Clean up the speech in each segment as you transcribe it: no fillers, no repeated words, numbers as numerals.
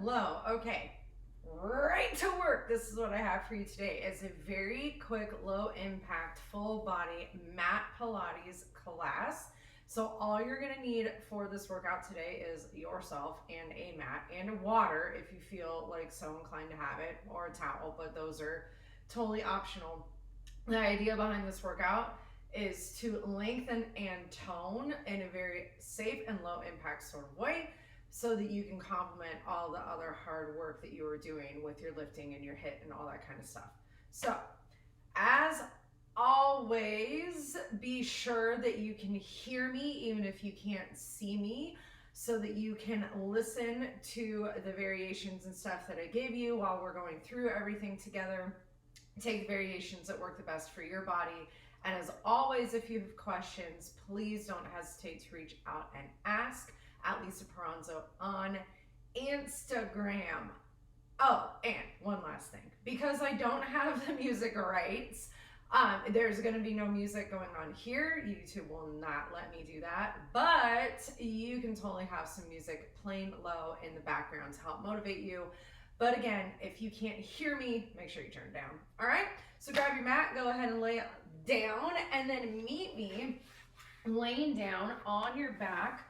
low. Okay, right to work. This is what I have for you today. It's a very quick, low impact, full body mat Pilates class. So all you're gonna need for this workout today is yourself and a mat and water if you feel like so inclined to have it, or a towel, but those are totally optional. The idea behind this workout is to lengthen and tone in a very safe and low impact sort of way, so that you can complement all the other hard work that you were doing with your lifting and your HIIT and all that kind of stuff. So, as always, be sure that you can hear me even if you can't see me, so that you can listen to the variations and stuff that I gave you while we're going through everything together. Take the variations that work the best for your body. And as always, if you have questions, please don't hesitate to reach out and ask at Lisa Peranzo on Instagram. Oh, and one last thing, because I don't have the music rights, there's going to be no music going on here. YouTube will not let me do that, but you can totally have some music playing low in the background to help motivate you. But again, if you can't hear me, make sure you turn it down. All right, so grab your mat, go ahead and lay it down, and then meet me laying down on your back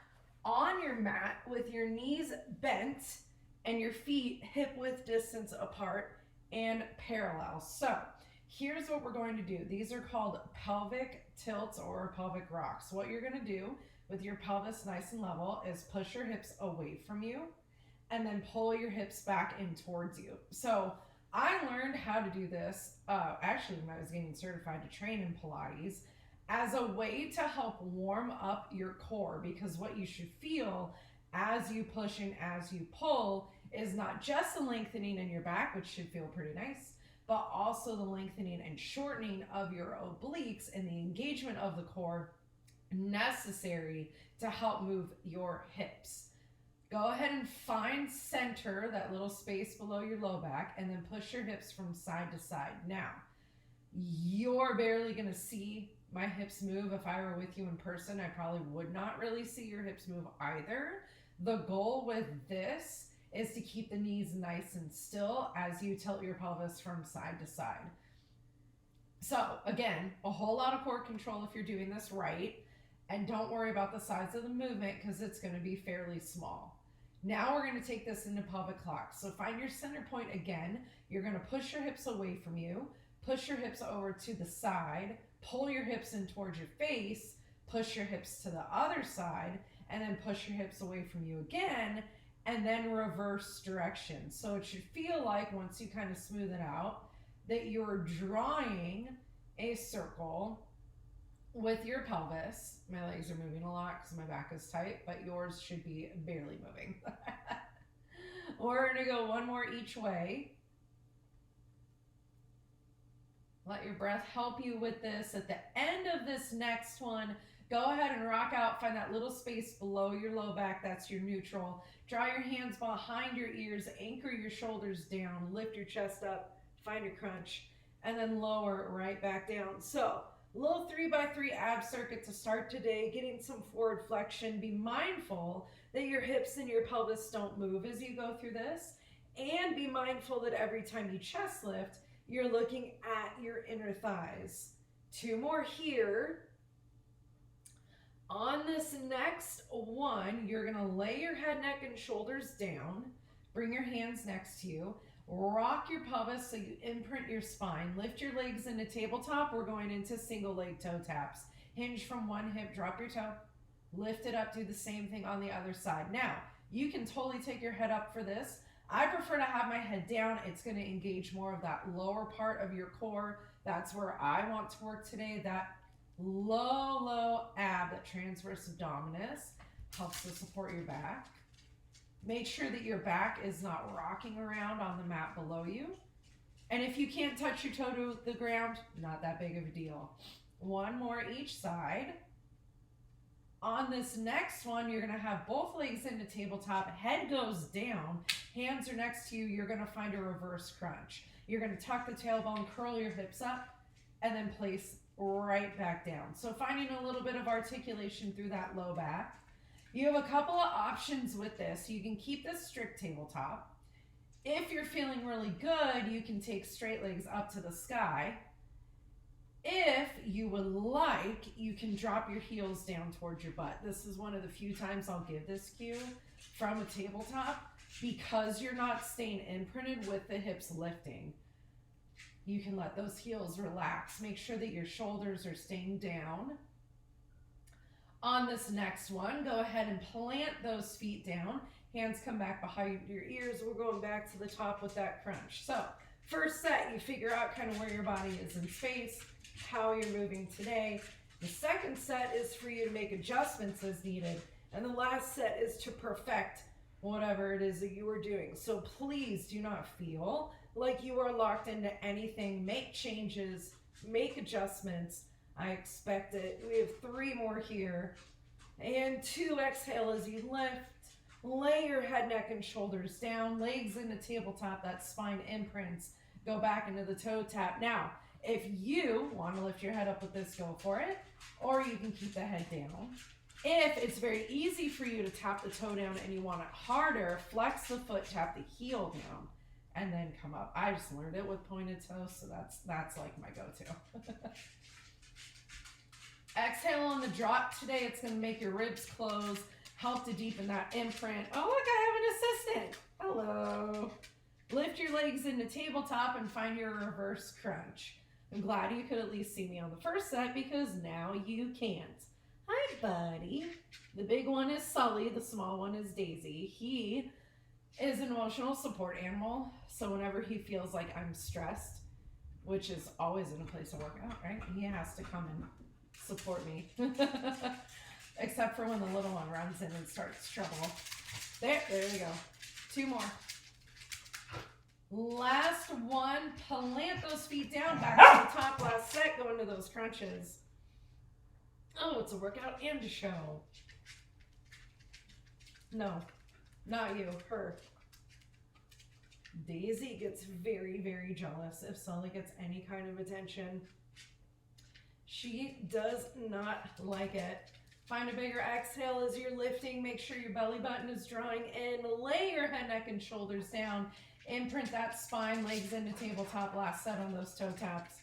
on your mat with your knees bent and your feet hip width distance apart and parallel. So here's what we're going to do. These are called pelvic tilts or pelvic rocks. What you're going to do with your pelvis nice and level is push your hips away from you and then pull your hips back in towards you. So I learned how to do this actually when I was getting certified to train in Pilates, as a way to help warm up your core, because what you should feel as you push and as you pull is not just the lengthening in your back, which should feel pretty nice, but also the lengthening and shortening of your obliques and the engagement of the core necessary to help move your hips. Go ahead and find center, that little space below your low back, and then push your hips from side to side. Now, you're barely gonna see my hips move. If I were with you in person, I probably would not really see your hips move either. The goal with this is to keep the knees nice and still as you tilt your pelvis from side to side. So again, a whole lot of core control if you're doing this right, and don't worry about the size of the movement because it's going to be fairly small. Now we're going to take this into pelvic clock. So find your center point again. You're going to push your hips away from you, push your hips over to the side, pull your hips in towards your face, push your hips to the other side, and then push your hips away from you again, and then reverse direction. So it should feel like, once you kind of smooth it out, that you're drawing a circle with your pelvis. My legs are moving a lot because my back is tight, but yours should be barely moving. We're gonna go one more each way. Let your breath help you with this. At the end of this next one, go ahead and rock out. Find that little space below your low back. That's your neutral. Draw your hands behind your ears. Anchor your shoulders down. Lift your chest up. Find your crunch. And then lower right back down. So, little 3x3 ab circuit to start today. Getting some forward flexion. Be mindful that your hips and your pelvis don't move as you go through this. And be mindful that every time you chest lift, you're looking at your inner thighs. 2 more here. On this next one, you're gonna lay your head, neck, and shoulders down. Bring your hands next to you. Rock your pelvis so you imprint your spine. Lift your legs into tabletop. We're going into single leg toe taps. Hinge from one hip, drop your toe. Lift it up, do the same thing on the other side. Now, you can totally take your head up for this. I prefer to have my head down. It's going to engage more of that lower part of your core. That's where I want to work today. That low ab, that transverse abdominis, helps to support your back. Make sure that your back is not rocking around on the mat below you. And if you can't touch your toe to the ground, not that big of a deal. 1 more each side. On this next one, you're gonna have both legs into tabletop, head goes down, hands are next to you, you're gonna find a reverse crunch. You're gonna tuck the tailbone, curl your hips up, and then place right back down. So finding a little bit of articulation through that low back. You have a couple of options with this. You can keep this strict tabletop. If you're feeling really good, you can take straight legs up to the sky. If you would like, you can drop your heels down towards your butt. This is one of the few times I'll give this cue from a tabletop because you're not staying imprinted with the hips lifting. You can let those heels relax. Make sure that your shoulders are staying down. On this next one, go ahead and plant those feet down. Hands come back behind your ears. We're going back to the top with that crunch. So first set, you figure out kind of where your body is in space, how you're moving today. The second set is for you to make adjustments as needed. And the last set is to perfect whatever it is that you are doing. So please do not feel like you are locked into anything. Make changes, make adjustments. I expect it. We have 3 more here. And 2, exhale as you lift. Lay your head, neck, and shoulders down. Legs into tabletop, that spine imprints. Go back into the toe tap. Now, if you want to lift your head up with this, go for it. Or you can keep the head down. If it's very easy for you to tap the toe down and you want it harder, flex the foot, tap the heel down, and then come up. I just learned it with pointed toes, so that's like my go-to. Exhale on the drop today. It's going to make your ribs close, help to deepen that imprint. Oh, look, I have an assistant. Hello. Lift your legs into tabletop and find your reverse crunch. I'm glad you could at least see me on the first set because now you can't. Hi, buddy. The big one is Sully. The small one is Daisy. He is an emotional support animal. So whenever he feels like I'm stressed, which is always in a place to work out, right? He has to come and support me. Except for when the little one runs in and starts trouble. There we go. 2 more. Last one. Plant those feet down. Back to the top. Last set. Go into those crunches. Oh, it's a workout and a show. No, not you, her. Daisy gets very, very jealous if Sully gets any kind of attention. She does not like it. Find a bigger exhale as you're lifting. Make sure your belly button is drawing in. Lay your head, neck, and shoulders down. Imprint that spine, legs into tabletop. Last set on those toe taps.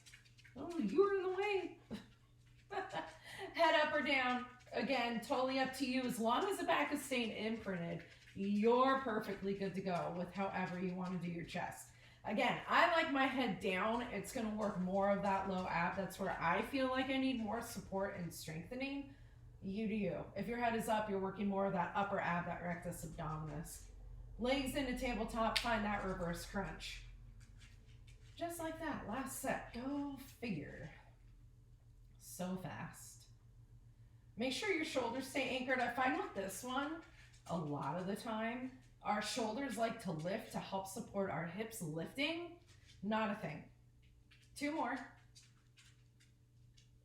Oh, you were in the way. Head up or down. Again, totally up to you. As long as the back is staying imprinted, you're perfectly good to go with however you want to do your chest. Again, I like my head down. It's going to work more of that low ab. That's where I feel like I need more support and strengthening. You do you. If your head is up, you're working more of that upper ab, that rectus abdominis. Legs into tabletop, find that reverse crunch. Just like that. Last set. Go figure. So fast. Make sure your shoulders stay anchored. I find with this one, a lot of the time, our shoulders like to lift to help support our hips lifting. Not a thing. 2 more.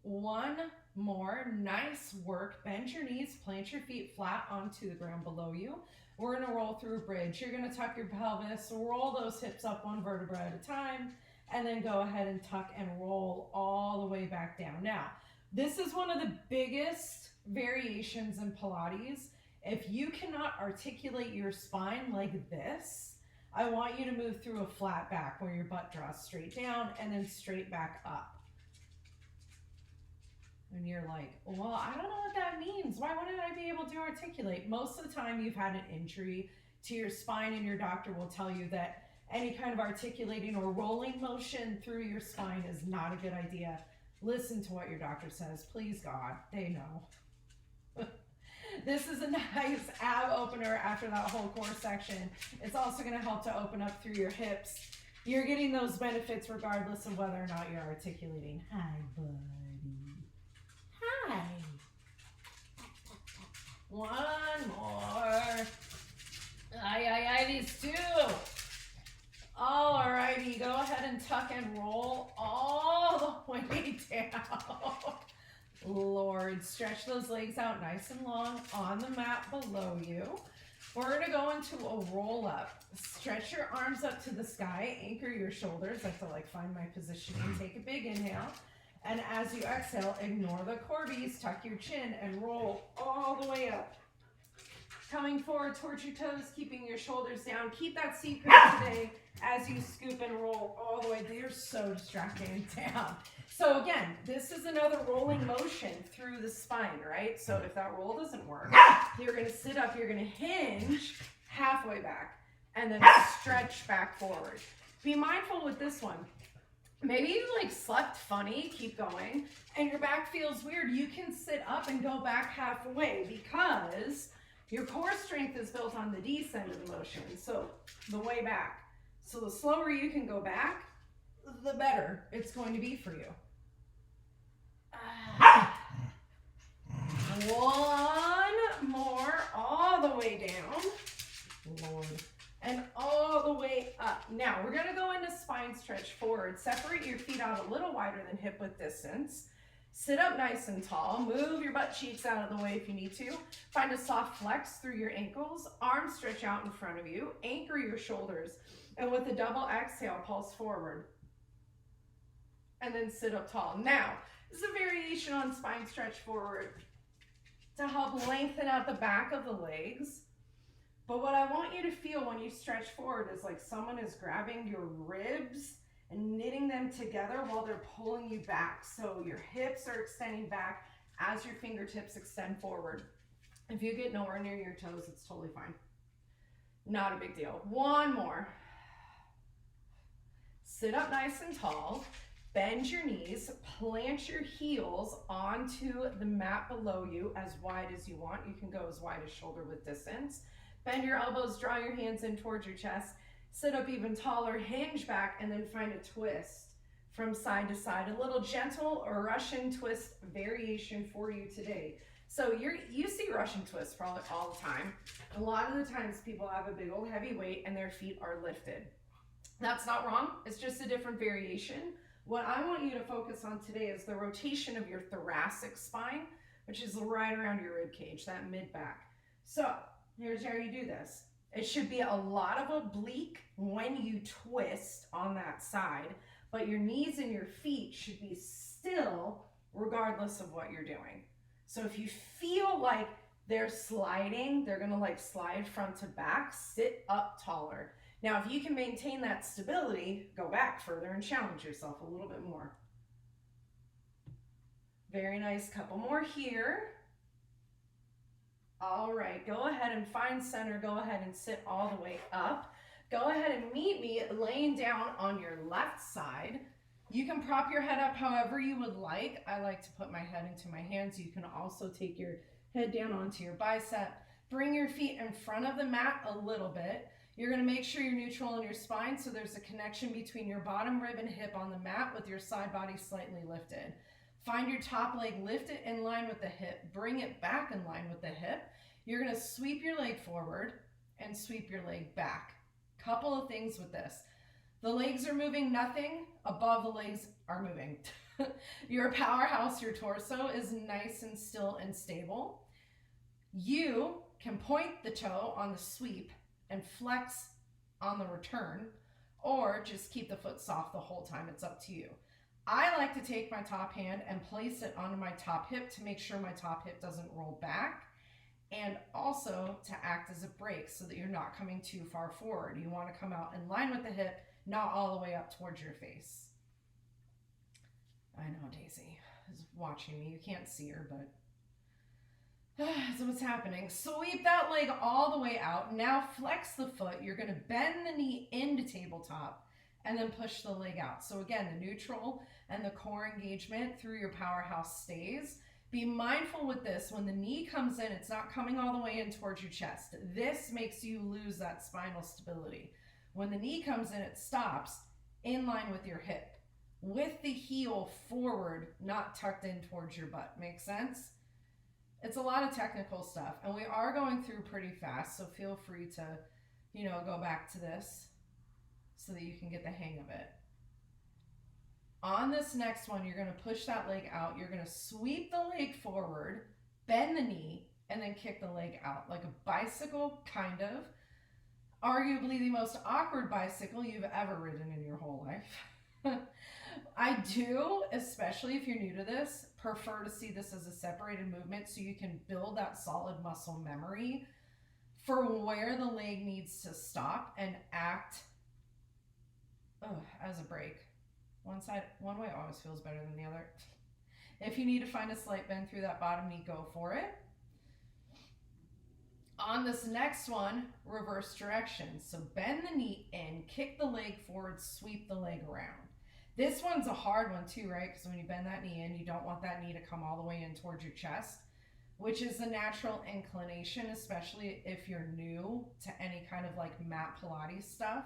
1 more. Nice work. Bend your knees, plant your feet flat onto the ground below you. We're going to roll through a bridge. You're going to tuck your pelvis, roll those hips up 1 vertebra at a time, and then go ahead and tuck and roll all the way back down. Now, this is one of the biggest variations in Pilates. If you cannot articulate your spine like this, I want you to move through a flat back where your butt draws straight down and then straight back up. And you're like, well, I don't know what that means. Why wouldn't I be able to articulate? Most of the time you've had an injury to your spine and your doctor will tell you that any kind of articulating or rolling motion through your spine is not a good idea. Listen to what your doctor says. Please, God, they know. This is a nice ab opener after that whole core section. It's also going to help to open up through your hips. You're getting those benefits regardless of whether or not you're articulating. Hi, buddy. Hi. 1 more. Aye, these 2. Alrighty, go ahead and tuck and roll all the way down. Lord, stretch those legs out nice and long on the mat below you. We're going to go into a roll up. Stretch your arms up to the sky, anchor your shoulders. I have to find my positioning. Take a big inhale. And as you exhale, ignore the Corbies, tuck your chin and roll all the way up. Coming forward towards your toes, keeping your shoulders down. Keep that seat grip today as you scoop and roll all the way. They're so distracting down. So again, this is another rolling motion through the spine, right? So if that roll doesn't work, you're gonna sit up, you're gonna hinge halfway back, and then stretch back forward. Be mindful with this one. Maybe you like slept funny, keep going, and your back feels weird. You can sit up and go back halfway because your core strength is built on the descent of the motion, so the way back. So the slower you can go back, the better it's going to be for you. One more, all the way down, Lord, and all the way up. Now we're gonna go into spine stretch forward. Separate your feet out a little wider than hip width distance. Sit up nice and tall. Move your butt cheeks out of the way if you need to. Find a soft flex through your ankles. Arms stretch out in front of you. Anchor your shoulders. And with a double exhale, pulse forward. And then sit up tall. Now, this is a variation on spine stretch forward to help lengthen out the back of the legs. But what I want you to feel when you stretch forward is like someone is grabbing your ribs and knitting them together while they're pulling you back. So your hips are extending back as your fingertips extend forward. If you get nowhere near your toes, it's totally fine. Not a big deal. One more. Sit up nice and tall. Bend your knees. Plant your heels onto the mat below you as wide as you want. You can go as wide as shoulder width distance. Bend your elbows, draw your hands in towards your chest. Sit up even taller, hinge back, and then find a twist from side to side. A little gentle Russian twist variation for you today. So you see Russian twists probably all the time. A lot of the times people have a big old heavy weight and their feet are lifted. That's not wrong. It's just a different variation. What I want you to focus on today is the rotation of your thoracic spine, which is right around your rib cage, that mid back. So here's how you do this. It should be a lot of oblique when you twist on that side, but your knees and your feet should be still regardless of what you're doing. So if you feel like they're sliding, they're gonna like slide front to back, sit up taller. Now, if you can maintain that stability, go back further and challenge yourself a little bit more. Very nice, couple more here. All right, go ahead and find center. Go ahead and sit all the way up. Go ahead and meet me laying down on your left side. You can prop your head up however you would like. I like to put my head into my hands. You can also take your head down onto your bicep. Bring your feet in front of the mat a little bit. You're gonna make sure you're neutral in your spine so there's a connection between your bottom rib and hip on the mat with your side body slightly lifted. Find your top leg, lift it in line with the hip, bring it back in line with the hip. You're gonna sweep your leg forward and sweep your leg back. Couple of things with this. The legs are moving, nothing above the legs are moving. Your powerhouse, your torso is nice and still and stable. You can point the toe on the sweep and flex on the return, or just keep the foot soft the whole time. It's up to you. I like to take my top hand and place it onto my top hip to make sure my top hip doesn't roll back, and also to act as a brake so that you're not coming too far forward. You want to come out in line with the hip, not all the way up towards your face. I know Daisy is watching me. You can't see her, but that's what's happening. Sweep that leg all the way out. Now flex the foot. You're going to bend the knee into tabletop and then push the leg out. So again, the neutral and the core engagement through your powerhouse stays. Be mindful with this. When the knee comes in, it's not coming all the way in towards your chest. This makes you lose that spinal stability. When the knee comes in, it stops in line with your hip, with the heel forward, not tucked in towards your butt. Make sense? It's a lot of technical stuff, and we are going through pretty fast, so feel free to, go back to this so that you can get the hang of it. On this next one, you're going to push that leg out. You're going to sweep the leg forward, bend the knee, and then kick the leg out like a bicycle, kind of. Arguably the most awkward bicycle you've ever ridden in your whole life. I do, especially if you're new to this, prefer to see this as a separated movement so you can build that solid muscle memory for where the leg needs to stop and act as a break. One way always feels better than the other. If you need to find a slight bend through that bottom knee, go for it. On this next one, reverse direction. So bend the knee in, kick the leg forward, sweep the leg around. This one's a hard one too, right? Because when you bend that knee in, you don't want that knee to come all the way in towards your chest, which is the natural inclination, especially if you're new to any kind of like mat Pilates stuff.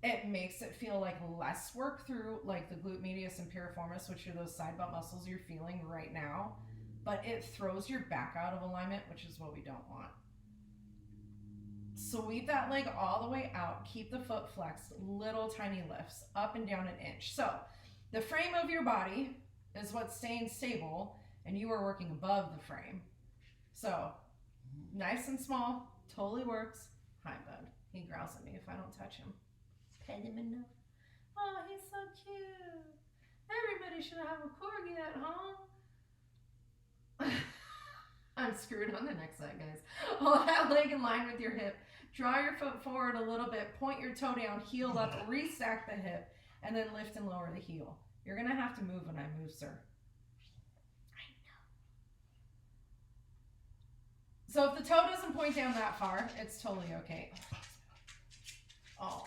It makes it feel like less work through like the glute medius and piriformis, which are those side butt muscles you're feeling right now, but it throws your back out of alignment, which is what we don't want. Sweep that leg all the way out, keep the foot flexed, little tiny lifts, up and down an inch. So the frame of your body is what's staying stable, and you are working above the frame. So nice and small, totally works. Hi, bud. He growls at me if I don't touch him. Pet him enough. Oh, he's so cute. Everybody should have a corgi at home. I'm screwed on the next side, guys. Hold that leg in line with your hip. Draw your foot forward a little bit. Point your toe down, heel up, restack the hip, and then lift and lower the heel. You're going to have to move when I move, sir. I know. So if the toe doesn't point down that far, it's totally okay. Oh,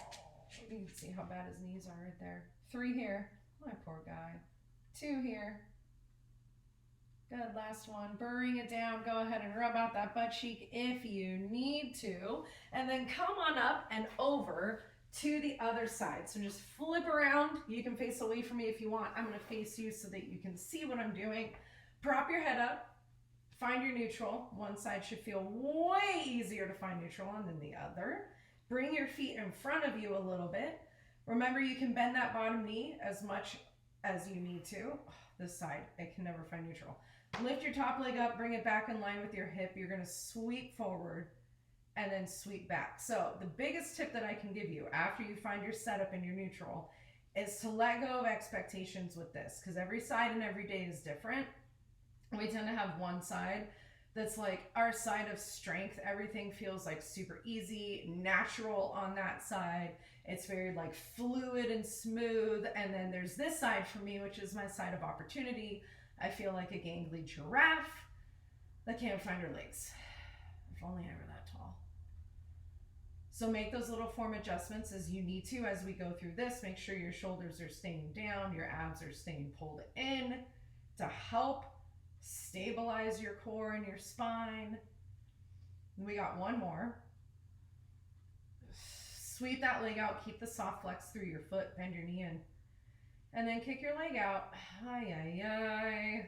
you can see how bad his knees are right there. 3 here. My poor guy. 2 here. Good, last one. Burring it down. Go ahead and rub out that butt cheek if you need to. And then come on up and over to the other side. So just flip around. You can face away from me if you want. I'm going to face you so that you can see what I'm doing. Prop your head up. Find your neutral. One side should feel way easier to find neutral on than the other. Bring your feet in front of you a little bit. Remember, you can bend that bottom knee as much as you need to. This side, I can never find neutral. Lift your top leg up, bring it back in line with your hip. You're going to sweep forward and then sweep back. So the biggest tip that I can give you after you find your setup and your neutral is to let go of expectations with this, because every side and every day is different. We tend to have one side that's like our side of strength. Everything feels like super easy, natural on that side. It's very like fluid and smooth. And then there's this side for me, which is my side of opportunity. I feel like a gangly giraffe that can't find her legs. If only I were that tall. So make those little form adjustments as you need to as we go through this. Make sure your shoulders are staying down, your abs are staying pulled in to help stabilize your core and your spine. We got one more. Sweep that leg out, keep the soft flex through your foot, bend your knee in. And then kick your leg out. Ay, ay, ay.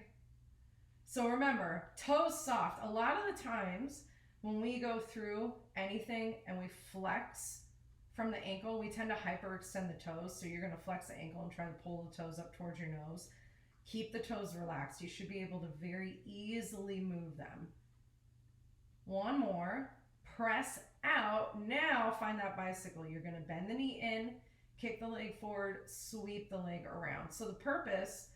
So remember, toes soft. A lot of the times when we go through anything and we flex from the ankle, we tend to hyperextend the toes. So you're going to flex the ankle and try to pull the toes up towards your nose. Keep the toes relaxed. You should be able to very easily move them. One more. Press out. Now find that bicycle. You're going to bend the knee in, kick the leg forward, sweep the leg around. So the purpose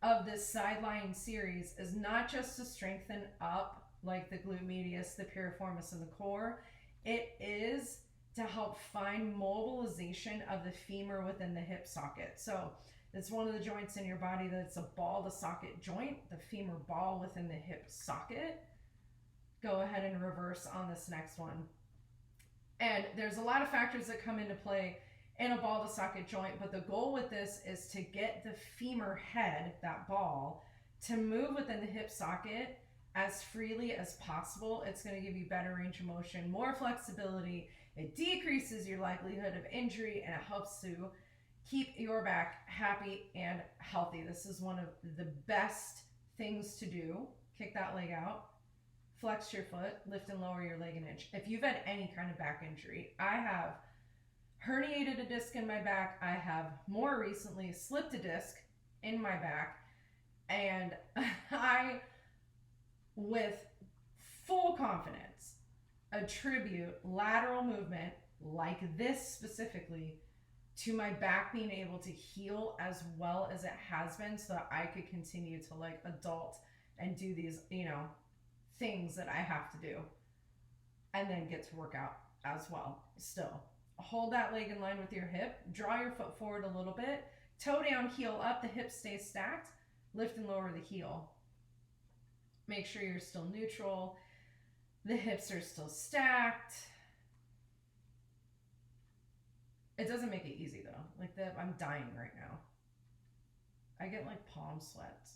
of this side lying series is not just to strengthen up like the glute medius, the piriformis, and the core. It is to help find mobilization of the femur within the hip socket. So it's one of the joints in your body that's a ball to socket joint, the femur ball within the hip socket. Go ahead and reverse on this next one. And there's a lot of factors that come into play in a ball to socket joint, but the goal with this is to get the femur head, that ball, to move within the hip socket as freely as possible. It's going to give you better range of motion, more flexibility. It decreases your likelihood of injury, and it helps to keep your back happy and healthy. This is one of the best things to do. Kick that leg out, flex your foot, lift and lower your leg an inch. If you've had any kind of back injury, I have herniated a disc in my back. I have more recently slipped a disc in my back, and I, with full confidence, attribute lateral movement like this specifically to my back being able to heal as well as it has been, so that I could continue to like adult and do these, things that I have to do. and then get to work out as well. Still, hold that leg in line with your hip, draw your foot forward a little bit, toe down, heel up, the hips stay stacked, lift and lower the heel. Make sure you're still neutral, the hips are still stacked. It doesn't make it easy though. Like that, I'm dying right now. I get like palm sweats.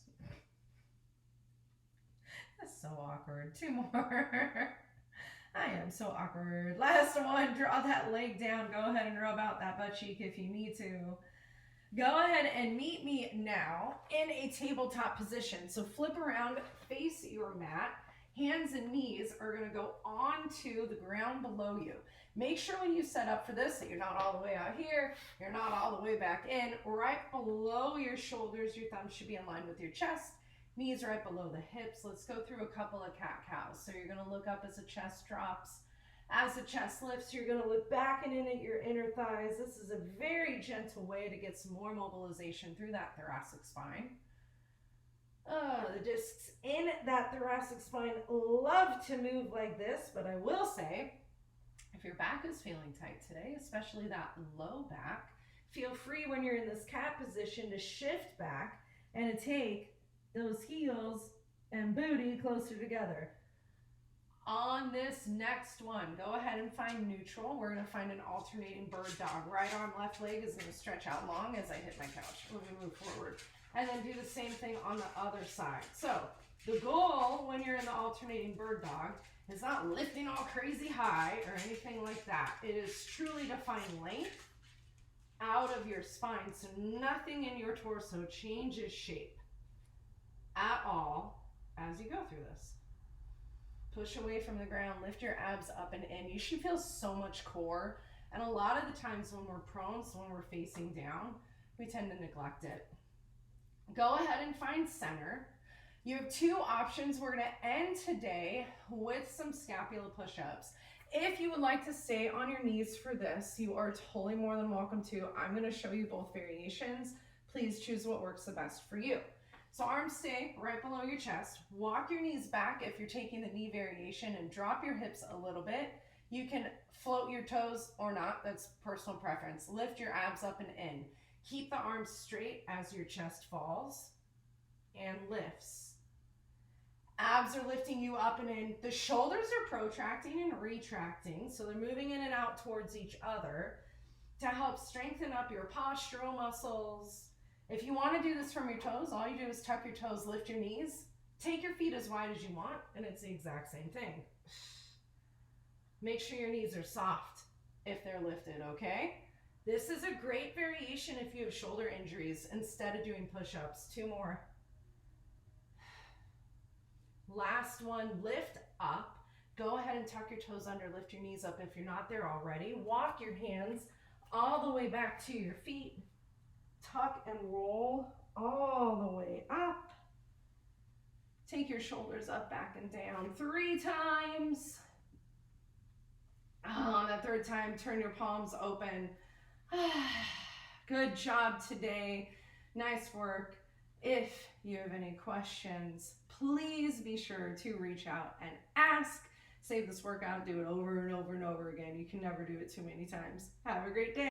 That's so awkward. 2 more. I am so awkward. Last one, draw that leg down. Go ahead and rub out that butt cheek if you need to. Go ahead and meet me now in a tabletop position. So flip around, face your mat. Hands and knees are going to go onto the ground below you. Make sure when you set up for this that you're not all the way out here, you're not all the way back in. Right below your shoulders, your thumbs should be in line with your chest. Knees right below the hips. Let's go through a couple of cat-cows. So you're going to look up as the chest drops. As the chest lifts, you're going to look back and in at your inner thighs. This is a very gentle way to get some more mobilization through that thoracic spine. The discs in that thoracic spine love to move like this, but I will say, if your back is feeling tight today, especially that low back, feel free when you're in this cat position to shift back and to take those heels and booty closer together. On this next one, go ahead and find neutral. We're going to find an alternating bird dog. Right arm, left leg is going to stretch out long as I hit my couch. We're going to move forward. And then do the same thing on the other side. So the goal when you're in the alternating bird dog is not lifting all crazy high or anything like that. It is truly to find length out of your spine so nothing in your torso changes shape at all as you go through this. Push away from the ground, lift your abs up and in. You should feel so much core. And a lot of the times when we're prone, so when we're facing down, we tend to neglect it. Go ahead and find center. You have 2 options. We're going to end today with some scapula push-ups. If you would like to stay on your knees for this, you are totally more than welcome to. I'm going to show you both variations. Please choose what works the best for you. So arms stay right below your chest. Walk your knees back if you're taking the knee variation and drop your hips a little bit. You can float your toes or not. That's personal preference. Lift your abs up and in. Keep the arms straight as your chest falls and lifts. Abs are lifting you up and in. The shoulders are protracting and retracting, so they're moving in and out towards each other to help strengthen up your postural muscles. If you want to do this from your toes, all you do is tuck your toes, lift your knees, take your feet as wide as you want, and it's the exact same thing. Make sure your knees are soft if they're lifted, okay? This is a great variation if you have shoulder injuries instead of doing push-ups. 2 more. Last one, lift up. Go ahead and tuck your toes under, lift your knees up if you're not there already. Walk your hands all the way back to your feet. Tuck and roll all the way up. Take your shoulders up, back, and down 3 times. On the 3rd time, turn your palms open. Good job today. Nice work. If you have any questions, please be sure to reach out and ask. Save this workout, do it over and over and over again. You can never do it too many times. Have a great day.